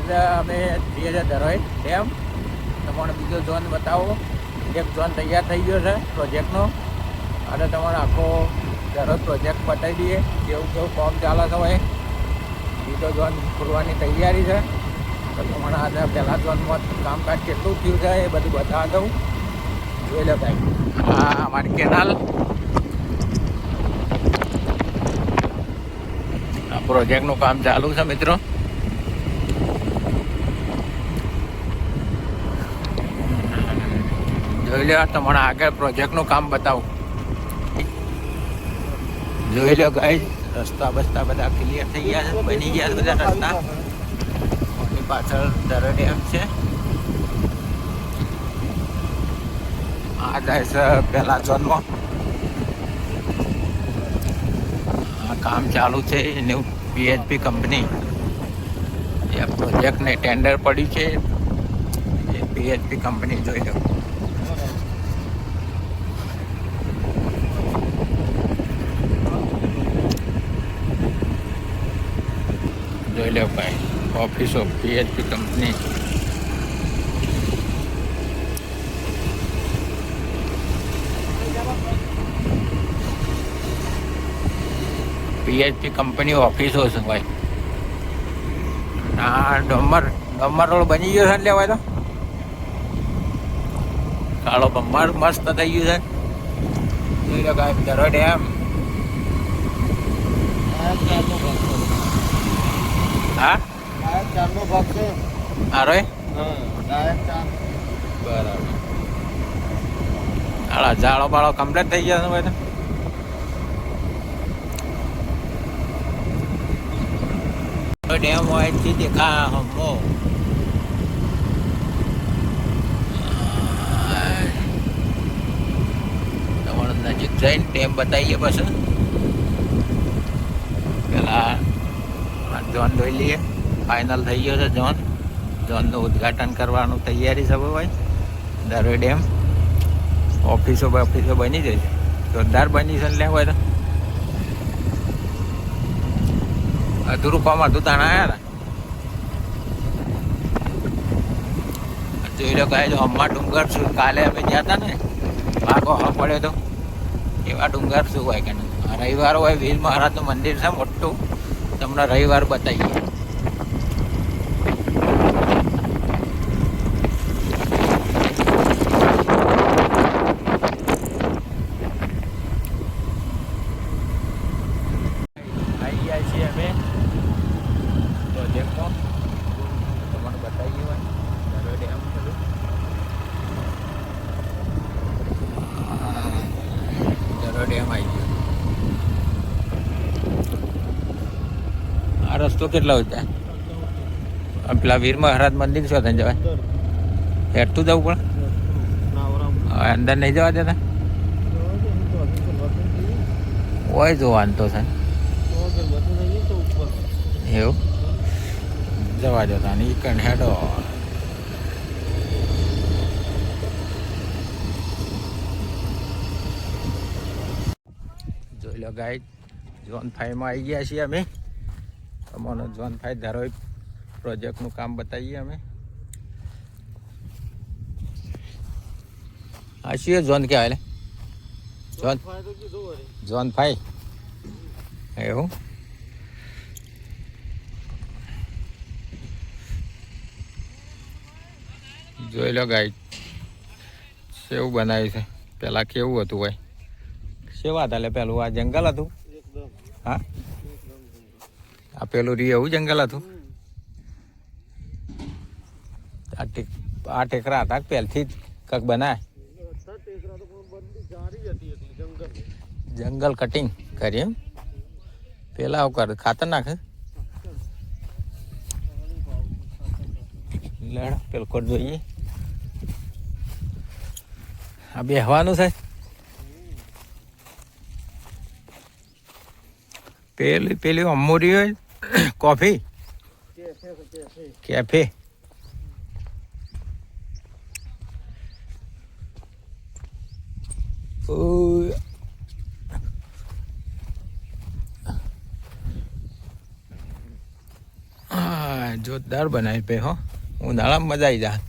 આજે અમે જઈએ છીએ ધરોઈ ડેમ. તમારે બીજો ઝોન બતાવો. એક ઝોન તૈયાર થઈ ગયો છે પ્રોજેક્ટનો, અને તમારે આખો ધરોઈ પ્રોજેક્ટ બતાવી દઈએ કેવું કેવું કામ ચાલે છે. ભાઈ બીજો ઝોન ખોલવાની તૈયારી છે, તો તમારે આજે પહેલા ઝોનમાં કામકાજ કેટલું થયું છે એ બધું બતાવવા દઉં. જોઈ લો ભાઈ, આ અમારી કેનાલ, આ પ્રોજેક્ટનું કામ ચાલુ છે મિત્રો. જોઈ લો, તમારા આગળ પ્રોજેક્ટનું કામ બતાવું. જોઈ લો ગાઈસ, રસ્તા બસ્તા બધા ક્લિયર થઈ ગયા છે, બની ગયા છે બધા રસ્તા. એની પાછળ ધરોઈ ડેમ છે. આ જાય છે પહેલા ઝોનમાં. આ કામ ચાલુ છે એનું PHP કંપની. એ પ્રોજેક્ટને ટેન્ડર પડ્યું છે એ PHP કંપની. જોઈ લો, જોઈ લો ભાઈ, office of PHP company. PHP company ઓફિસો છે ભાઈ. આ ડમર રોડ બની ગયો છે, લેવાય તો કાળો બમ્બર મસ્ત થઈ ગયું છે. જોઈ લો ગાય, ધરોઈ ડેમ. હા, ચારનો ભાગ છે. અરે બરાબર. ઝાડો બાળો કમ્પ્લીટ થઈ ગયા છે ભાઈ. ડેમ હોય છે દેખા હમો. તમારે નજીક જઈને ડેમ બતાવીએ પછી. પેલા ઝોન જોઈ લઈએ. ફાઇનલ થઈ ગયો છે ઝોનનું ઉદ્ઘાટન કરવાનું તૈયારી છે ભાઈ. ધરોઈ ડેમ ઓફિસો બની જાય છે, જોરદાર બની છે. લેવાય તો અધૂરું કામ હતું તાણા આવ્યા હતા. જોઈ લો કાંઈ, જો હમણાં ડુંગર શું કાલે અમે ગયા હતા ને, ભાગો પડ્યો તો એવા ડુંગર શું હોય કે રવિવાર હોય. વીર મહારાજનું મંદિર છે મોટું, તમને રવિવાર બતાવીએ. આવી ગયા છીએ અમે પ્રોજેક્ટમાં, તમને બતાવીએ હોય ધરોઈ ડેમ બધું. ધરોઈ ડેમ આવી ગયો. આ રસ્તો કેટલા હોય ત્યાં? પેલા વીર મહારાજ મંદિર છે ત્યાં જવાય? હેઠતું જવું પડે? અંદર નહીં જવા દેતા હોય? જોવાનું તો છે એવું. જવા દેતા ને ઈકણ હેડો. જોઈ લો ગાઈડ, ઝોન 5 માં આવી ગયા છીએ અમે. તમને ઝોન 5 ધરોઈ પ્રોજેક્ટનું કામ બતાવીએ અમે. આ શું ઝોન કહેવાય? ઝોન 5 એવું. જોઈ લો ગાઈડ, કેવું બનાવ્યું છે. પેલા કેવું હતું ભાઈ? સેવા હતા પેલું? આ જંગલ હતું. હા, આ પેલું એવું જંગલ હતું. આ ટેકરા હતા પહેલથી જ કંઈક બનાય. જંગલ કટિંગ કરી એમ. પેલા આવું કરે, ખાતર નાખે. લડ પેલું કોટ જોઈએ. આ બેહવાનું છે. પેલી અમૂરી હોય કોફી કેફે. જોરદાર બનાવી પે હો, ઉનાળામાં મજા આવી જાય.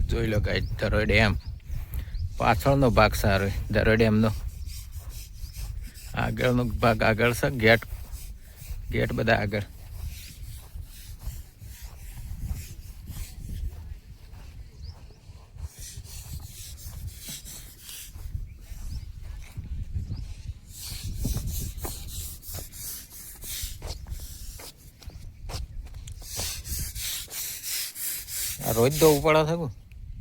જોઈ લો ગાઈડ, ધરોઈ ડેમ પાછળનો ભાગ સારો, ધરોઈ ડેમનો આગળનો ભાગ આગળ છે. ગેટ બધા આગળ. रोज दो पड़ा था को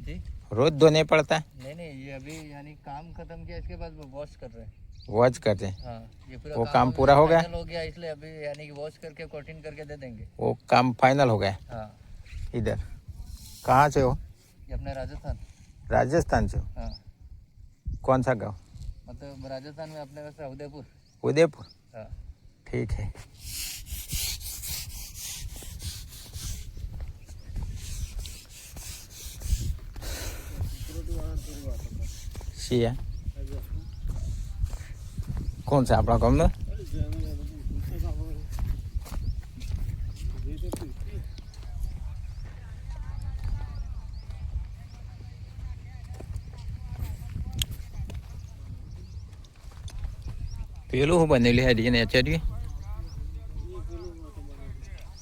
जी? रोज दो नहीं पड़ता? नहीं, ये अभी यानी काम खत्म किया, इसके बाद वॉश कर रहे हैं. वॉश करते हैं? हाँ, ये पूरा वो काम पूरा हो गया? हो गया, इसलिए अभी यानी कि वॉश करके कोटिंग करके दे देंगे. वो काम फाइनल हो गया? हाँ. इधर कहाँ से हो? ये अपने राजस्थान. राजस्थान से हो? हाँ. कौन सा गाँव? मतलब राजस्थान में अपने वैसे उदयपुर. उदयपुर? हाँ. ठीक है. सिया कौन सा अपना गाँव में? પેલું હું બનેલી હતી ને એચડી?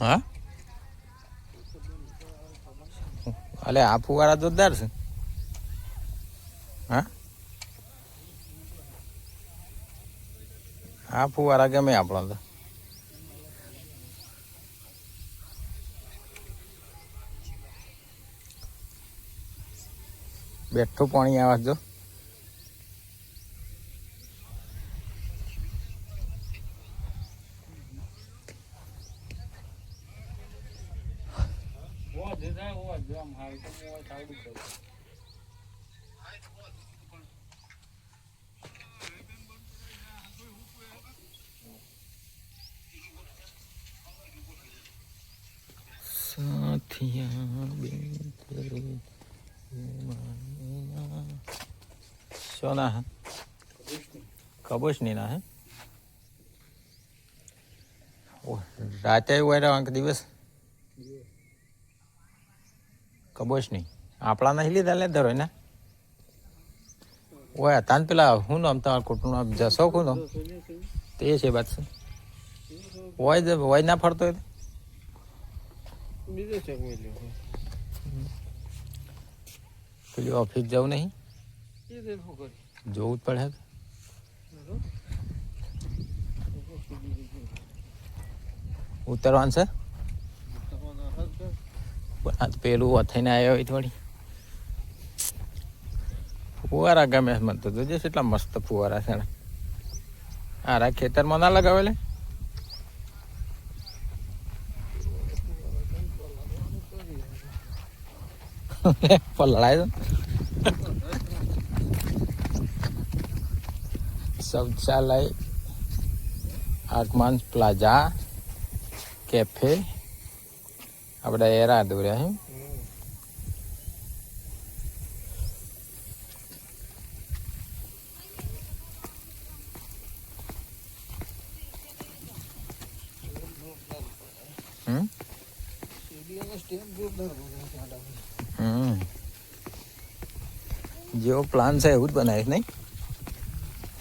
હા, અલે આ ફુવારા જોરદાર છે. હા, આ ફુવારા ગમે આપણો તો. બેઠું પાણી આવા જો. सोना है कबूश नहीं ना है वो रात हुआ अंक दिवस कबूश नहीं आपला नहीं लीधा ले धरो ना वो तान पेला हूँ नाम તમારા કુટુંબ જશો કોણ તે છે વાત છે વય ના ફરતો હોય બીજો ચેક મેલ્યો પેલી ઓફિસ જાવ નહીં જોવું જ પડે. ઉતરવાનું છે પેલું થઈને આવ્યો હોય થોડી. ફુવારા ગમે મને તો જોજે એટલા મસ્ત ફુવારા છે. આરા ખેતરમાં ના લગાવેલે પલળાય શૌચાલય આર્કમાન પ્લાઝા કેફે આ બધા એરા દોર્યા છે. જેવો પ્લાન છે એવું જ બનાવીશ નહીં,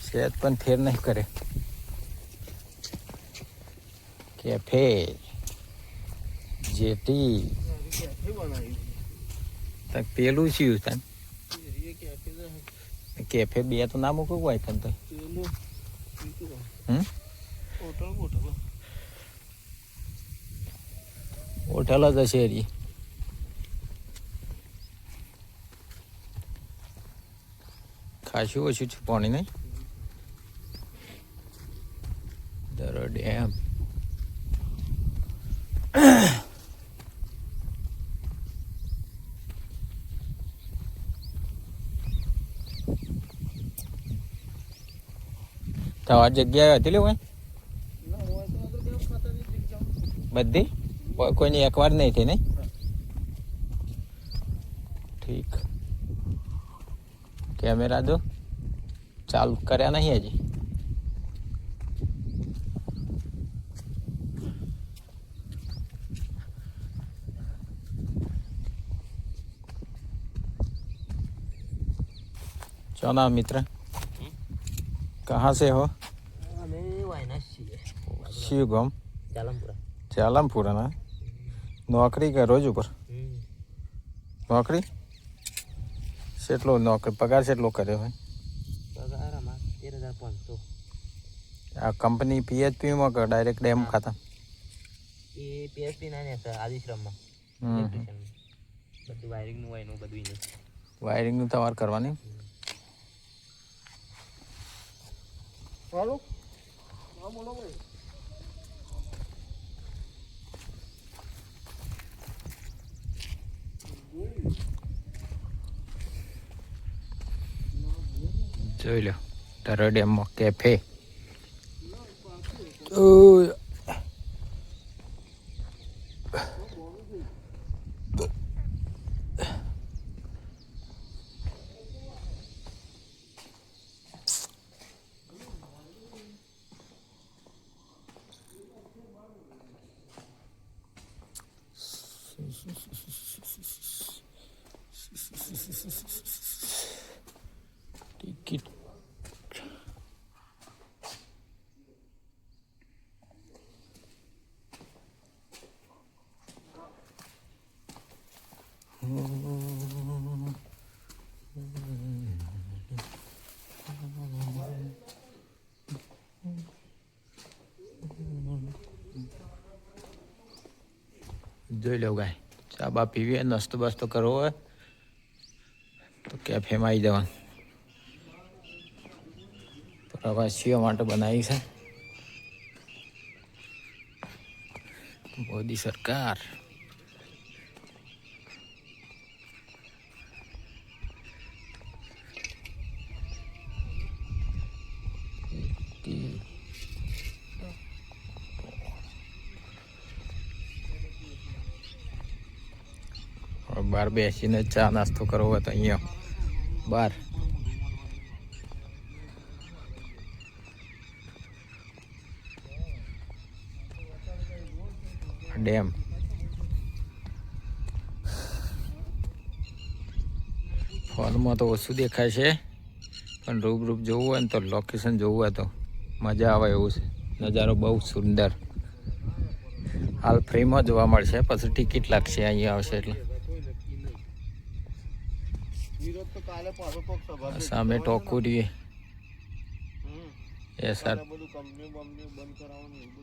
સેજ પણ ફેર નહીં કરે. કેફે જેટી પેલું શું તને કેફે બે તો ના મૂકવું હોય તને તો. હોટલ જ હશે એરી. ખાસું ઓછું છે પાણી નહીં. ધરોઈ ડેમ તમારી જગ્યાએ હતી લેવું બધી કોઈની એકવાર નહીં થઈ નહીં. ઠીક. કેમેરા જો ચાલુ કર્યા નહીં હજી. चौना मित्र कहाँ से हो? शिव गाँव चालमपुरा ना. नौकरी करो જ ઉપર નોકરી કેટલો નોકરી પગાર કેટલો કર્યો હોય? પગાર આમાં 13,500. આ કંપની પીએચપીમાં કે ડાયરેક્ટ ડેમ ખાતા? એ પીએચપી ના ને આદિશ્રમમાં બધું વાયરિંગનું હોય એનું બધું નહીં. વાયરિંગનું તમારે કરવાની? હાલો હા બોલો ભાઈ. જોઈ લો તારો ડેમમાં કેફે. ટિકિટ જોઈ લો ગાય. ચા બા પીવી હોય, નાસ્તો બાસ્તો કરવો હોય તો કેફેમાં આવી જવાનું. પ્રવાસીઓ માટે બનાવી છે મોદી સરકાર. બહાર બેસીને ચા નાસ્તો કરવો હોય તો અહીંયા બહાર ડેમ. ફોનમાં તો ઓછું દેખાય છે પણ રૂબરૂપ જોવું હોય ને તો લોકેશન જોવું હોય તો મજા આવે એવું છે. નજારો બહુ સુંદર. હાલ ફ્રીમાં જોવા મળશે, પછી ટિકિટ લાગશે અહીંયા આવશે એટલે. સામે ટોકુરી એ સાથ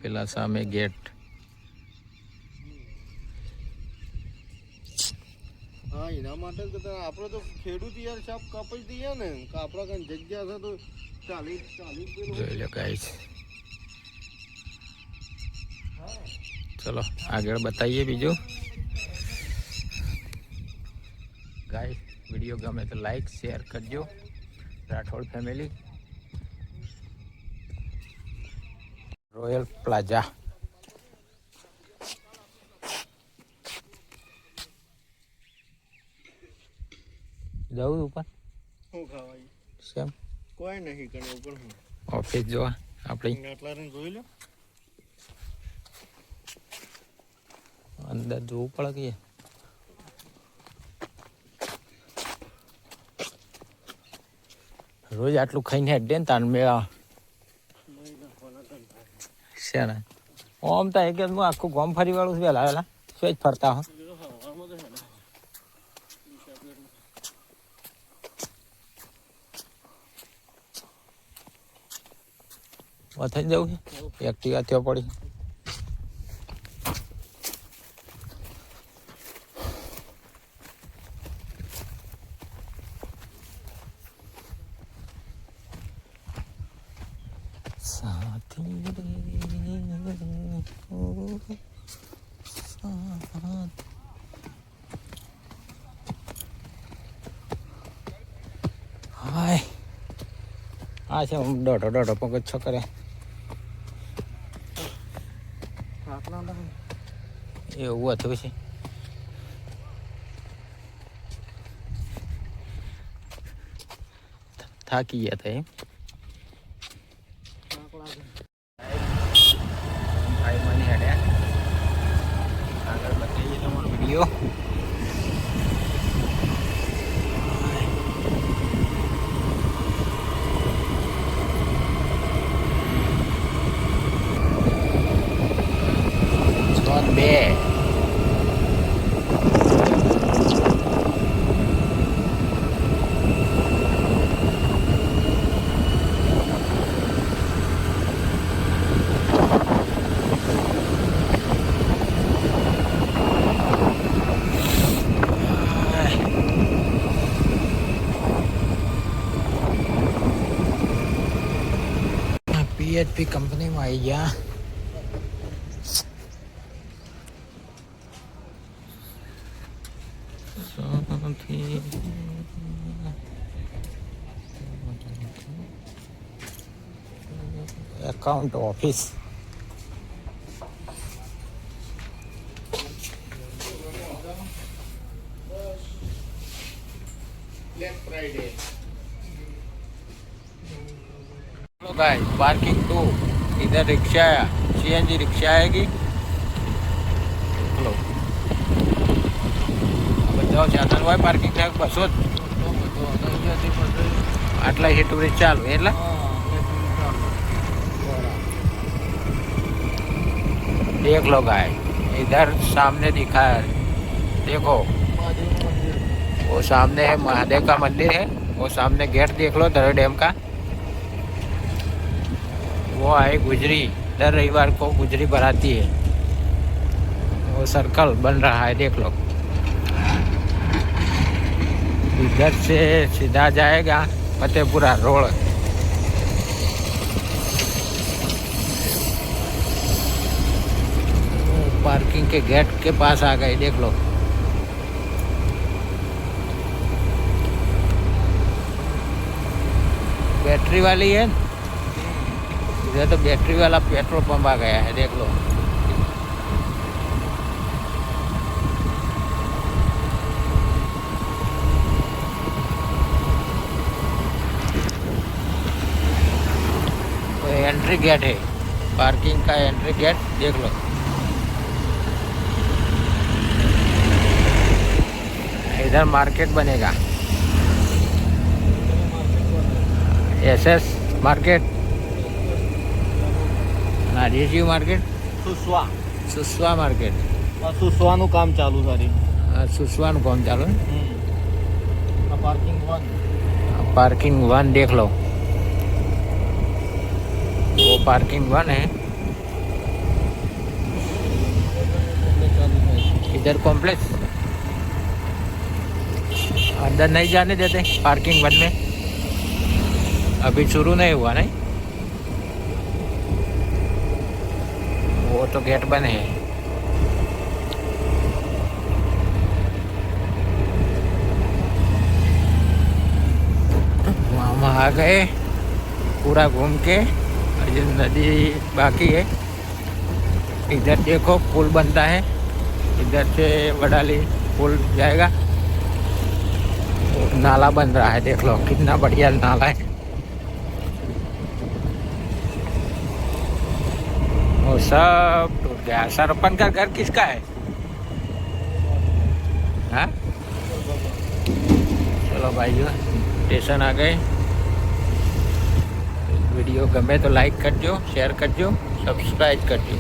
પેલા સામે ગેટ. હા એના માટે આપણે તો ખેડૂત યાર સાપ કપાઈ દઈએ ને આપણા કઈ જગ્યા છે તો ચાલી જોઈ લો ગાઈસ. ચલો આગળ બતાવીએ બીજું. ગાઈસ વિડીયો ગમે તો લાઈક શેર કરજો. Rathod family royal plaza. જવું ઉપર શું ખાવાય સેમ કોઈ નહીં કરે ઉપર હું ઓફિસ જોવા આપણી આટલા જોઈ લો. અંદર જોવું પડે કે રોજ આટલું ખાઈને હેડે ને તાન મેળા છે ને. ઓમ તો એક હું આખું ગામ ફરી વાળું છું વહેલા વહેલા શું જ ફરતા હો. થઈ જવું છે એક્ટિવા થયો પડી. હાય આ છે દોઢો પગ છ કરે એવું હતું પછી થાકી ગયા હતા એમ. ભાઈ મને હેડ્યા આગળ બતાવીએ તમારો વિડીયો. ઝોન 2 PHP કંપનીમાં આવી ગયા. Account office. Hello guys, parking 2 इधर रिक्शा CNG रिक्शा आएगी. हेलो बताओ साधन હોય પાર્કિંગ થાય બસો આટલા હિટ બ્રિજ ચાલુ એટલે देख लो गाइस, इधर सामने दिखा है, देखो वो सामने है महादेव का मंदिर है. वो सामने गेट देख लो दर डैम का. वो है गुजरी, दर रविवार को गुजरी भराती है. वो सर्कल बन रहा है देख लो. इधर से सीधा जाएगा फतेहपुरा रोड. पार्किंग के गेट के पास आ गए देख लो. बैटरी वाली है इधर तो. बैटरी वाला पेट्रोल पंप आ गया है देख लो. तो एंट्री गेट है, पार्किंग का एंट्री गेट देख लो. इधर मार्केट बनेगा, SS मार्केट, નારીજી માર્કેટ, સુસવા માર્કેટ. સુસવાનું કામ ચાલુ સારી. સુસવાનું કામ ચાલુ. પાર્કિંગ 1. पार्किंग 1 देख लो. वो पार्किंग 1 है. इधर कॉम्प्लेक्स अंदर नहीं जाने देते पार्किंग 1 में. अभी शुरू नहीं हुआ नहीं. वो तो गेट बंद है. वहाँ आ गए पूरा घूम के. अजय नदी बाकी है. इधर देखो पुल बनता है, इधर से वडाली पुल जाएगा. नाला बन रहा है देख लो, कितना बढ़िया नाला है. वो सब टूट गया. सरपंच का घर किसका है? हाँ चलो भाइयों, स्टेशन आ गए. वीडियो गमे तो लाइक कर दो, शेयर कर दो, सब्सक्राइब कर दो.